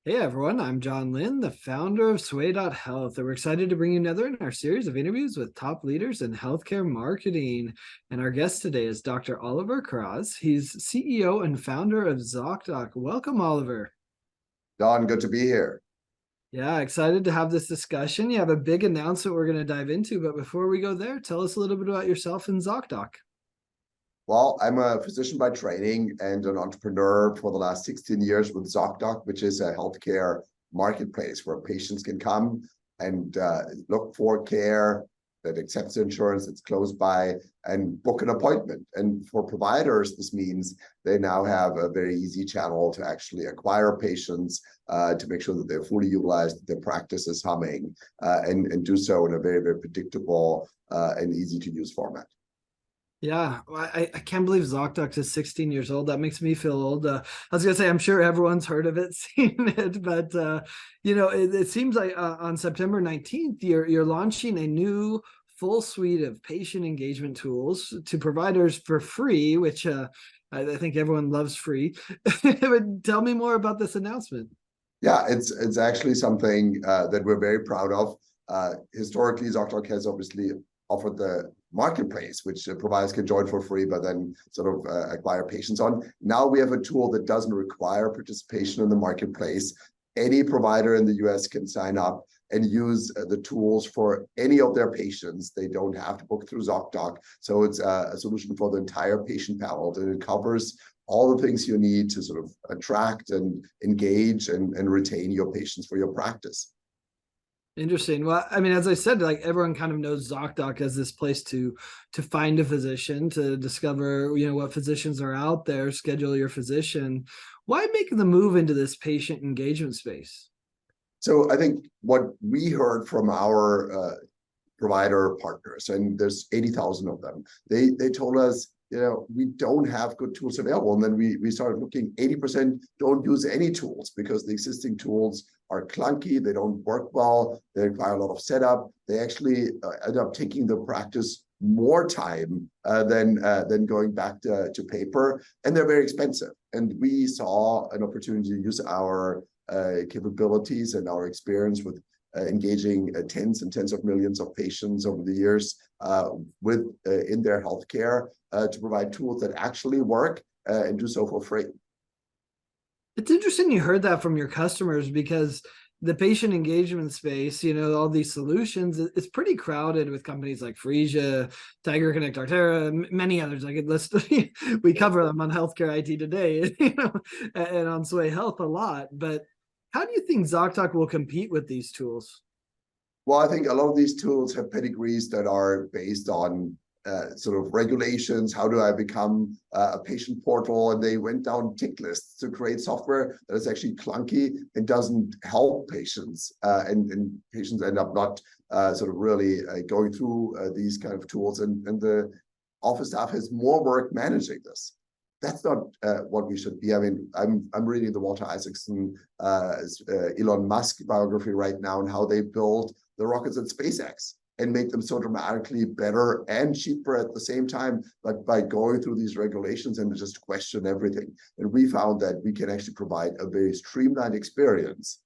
Hey everyone, I'm John Lynn, the founder of Sway.Health, and we're excited to bring you another in our series of interviews with top leaders in healthcare marketing. And our guest today is Dr. Oliver Kharraz. He's CEO and founder of Zocdoc. Welcome, Oliver. Don, good to be here. Yeah, excited to have this discussion. You have a big announcement we're going to dive into, but before we go there, tell us a little bit about yourself and Zocdoc. Well, I'm a physician by training and an entrepreneur for the last 16 years with Zocdoc, which is a healthcare marketplace where patients can come and look for care that accepts insurance that's close by and book an appointment. And for providers, this means they now have a very easy channel to actually acquire patients, to make sure that they're fully utilized, that their practice is humming, and do so in a very, very predictable and easy to use format. Yeah, I can't believe Zocdoc is 16 years old. That makes me feel old. I was going to say, I'm sure everyone's heard of it, seen it, but, it seems like on September 19th, you're launching a new full suite of patient engagement tools to providers for free, which I think everyone loves free. But tell me more about this announcement. Yeah, it's actually something that we're very proud of. Historically, Zocdoc has obviously offered the marketplace, which providers can join for free, but then sort of acquire patients on. Now we have a tool that doesn't require participation in the marketplace. Any provider in the US can sign up and use the tools for any of their patients. They don't have to book through Zocdoc. So it's a solution for the entire patient panel, and it covers all the things you need to sort of attract and engage and retain your patients for your practice. Interesting. Well, I mean, as I said, like everyone kind of knows Zocdoc as this place to find a physician, to discover, what physicians are out there, schedule your physician. Why make the move into this patient engagement space? So I think what we heard from our provider partners, and there's 80,000 of them, they told us, we don't have good tools available. And then we started looking, 80% don't use any tools because the existing tools are clunky, they don't work well, they require a lot of setup. They actually end up taking the practice more time than going back to paper, and they're very expensive. And we saw an opportunity to use our capabilities and our experience with engaging tens and tens of millions of patients over the years in their healthcare to provide tools that actually work and do so for free. It's interesting you heard that from your customers, because the patient engagement space, all these solutions, it's pretty crowded with companies like Phreesia, Tiger Connect, Artera, many others. I could list. We cover them on Healthcare IT Today, and on Sway Health a lot. But how do you think Zocdoc will compete with these tools? Well, I think a lot of these tools have pedigrees that are based on sort of regulations. How do I become a patient portal? And they went down tick lists to create software that is actually clunky and doesn't help patients. And patients end up not sort of really going through these kind of tools. And the office staff has more work managing this. That's not what we should be. I mean, I'm reading the Walter Isaacson, Elon Musk biography right now, and how they build the rockets at SpaceX and make them so dramatically better and cheaper at the same time, but by going through these regulations and just question everything. And we found that we can actually provide a very streamlined experience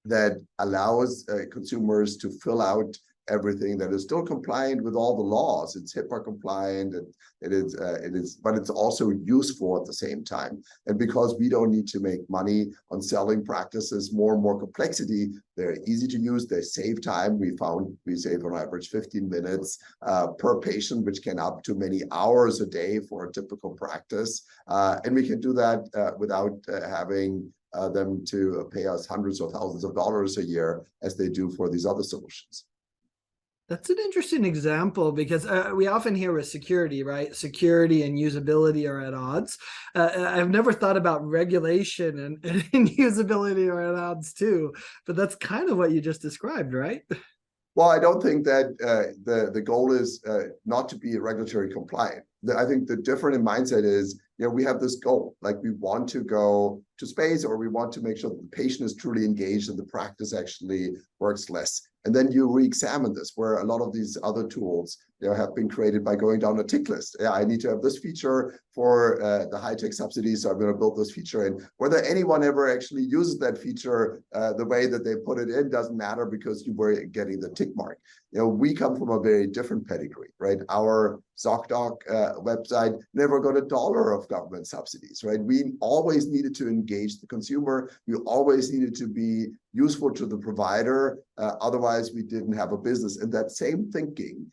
that allows consumers to fill out everything, that is still compliant with all the laws. It's HIPAA compliant, and it is, but it's also useful at the same time. And because we don't need to make money on selling practices more and more complexity, they're easy to use. They save time. We found we save on average 15 minutes per patient, which can up to many hours a day for a typical practice. And we can do that without having them to pay us hundreds or thousands of dollars a year as they do for these other solutions. That's an interesting example, because we often hear with security, right? Security and usability are at odds. I've never thought about regulation and usability are at odds too, but that's kind of what you just described, right? Well, I don't think that the goal is not to be regulatory compliant. I think the different in mindset is, we have this goal, like we want to go to space, or we want to make sure that the patient is truly engaged and the practice actually works less. And then you re-examine this, where a lot of these other tools have been created by going down a tick list. Yeah, I need to have this feature for the high-tech subsidies, so I'm going to build this feature in. Whether anyone ever actually uses that feature the way that they put it in doesn't matter, because you were getting the tick mark. We come from a very different pedigree, right? Our Zocdoc website never got $1 of government subsidies, right? We always needed to engage the consumer. We always needed to be useful to the provider. Otherwise, we didn't have a business. And that same thinking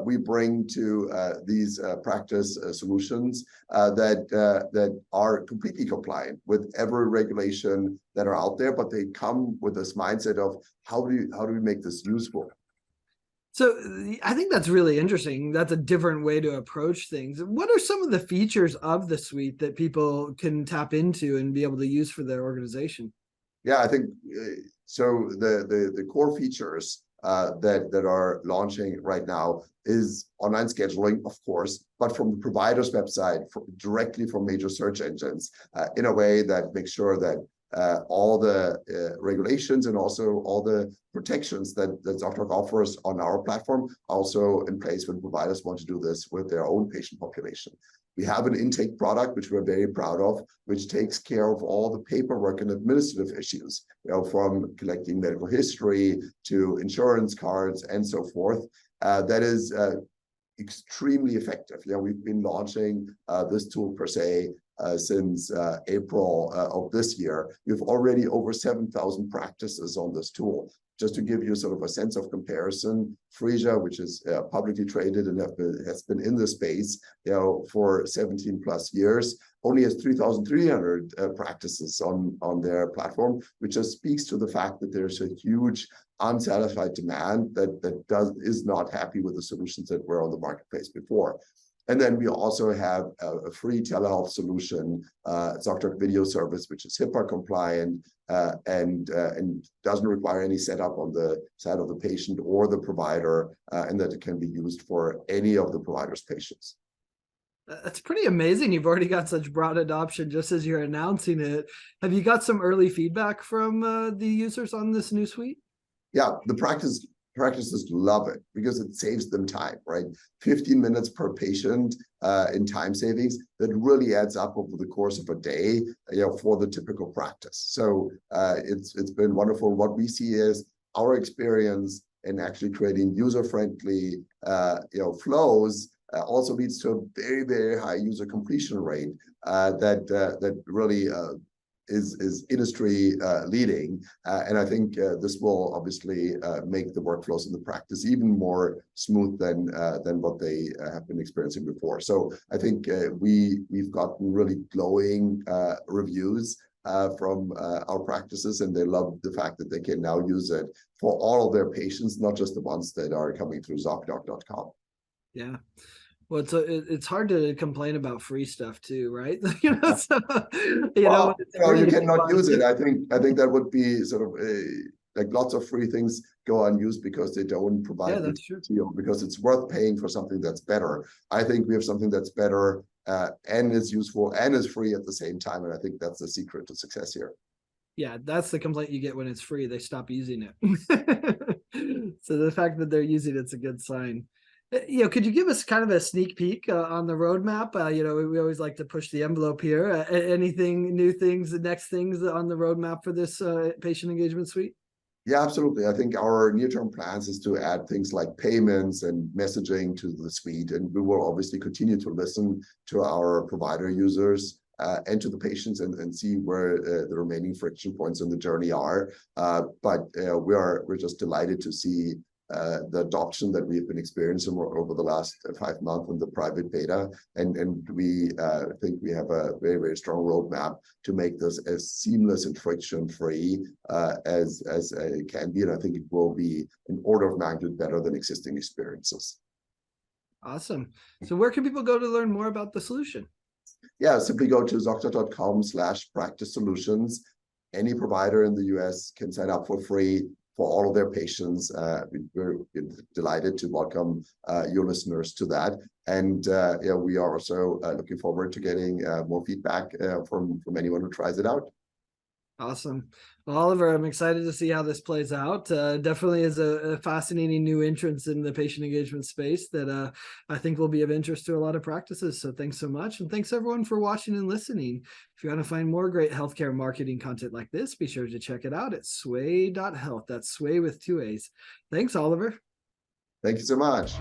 we bring to these practice solutions that are completely compliant with every regulation that are out there, but they come with this mindset of how do we make this useful? So I think that's really interesting. That's a different way to approach things. What are some of the features of the suite that people can tap into and be able to use for their organization? Yeah, I think so. The core features that are launching right now is online scheduling, of course, but from the provider's website, directly from major search engines, in a way that makes sure that all the regulations and also all the protections that Zocdoc offers on our platform also in place when providers want to do this with their own patient population. We have an intake product, which we're very proud of, which takes care of all the paperwork and administrative issues, from collecting medical history to insurance cards and so forth. That is extremely effective. We've been launching this tool per se since April of this year. We've already over 7,000 practices on this tool. Just to give you sort of a sense of comparison, Frisia, which is publicly traded and has been in the space for 17 plus years, only has 3,300 practices on their platform, which just speaks to the fact that there's a huge unsatisfied demand that is not happy with the solutions that were on the marketplace before. And then we also have a free telehealth solution, Zocdoc Video Service, which is HIPAA compliant and doesn't require any setup on the side of the patient or the provider, and that it can be used for any of the provider's patients. That's pretty amazing. You've already got such broad adoption just as you're announcing it. Have you got some early feedback from the users on this new suite? Yeah, the practices love it because it saves them time, right? 15 minutes per patient in time savings that really adds up over the course of a day, for the typical practice. So it's been wonderful. What we see is our experience in actually creating user-friendly, flows also leads to a very, very high user completion rate that really is industry leading. And I think this will obviously make the workflows in the practice even more smooth than what they have been experiencing before. So I think we've gotten really glowing reviews from our practices, and they love the fact that they can now use it for all of their patients, not just the ones that are coming through Zocdoc.com. Yeah. Well, it's hard to complain about free stuff too, right? So, you cannot use it. I think that would be sort of like lots of free things go unused because they don't provide the deal, because it's worth paying for something that's better. I think we have something that's better and is useful and is free at the same time, and I think that's the secret to success here. Yeah, that's the complaint you get when it's free. They stop using it. So the fact that they're using it's a good sign. Could you give us kind of a sneak peek on the roadmap? We always like to push the envelope here. Anything, new things, the next things on the roadmap for this patient engagement suite? Yeah, absolutely. I think our near-term plans is to add things like payments and messaging to the suite, and we will obviously continue to listen to our provider users and to the patients and see where the remaining friction points in the journey are. But we're just delighted to see the adoption that we've been experiencing over the last 5 months in the private beta, and we think we have a very, very strong roadmap to make this as seamless and friction-free as it can be, and I think it will be an order of magnitude better than existing experiences. Awesome. So where can people go to learn more about the solution? Yeah, simply go to Zocdoc.com/practice solutions. Any provider in the US can sign up for free for all of their patients. We're delighted to welcome your listeners to that. And we are also looking forward to getting more feedback from anyone who tries it out. Awesome. Well, Oliver, I'm excited to see how this plays out. Definitely is a fascinating new entrance in the patient engagement space that I think will be of interest to a lot of practices. So thanks so much. And thanks everyone for watching and listening. If you want to find more great healthcare marketing content like this, be sure to check it out at sway.health. That's sway with 2 A's. Thanks, Oliver. Thank you so much.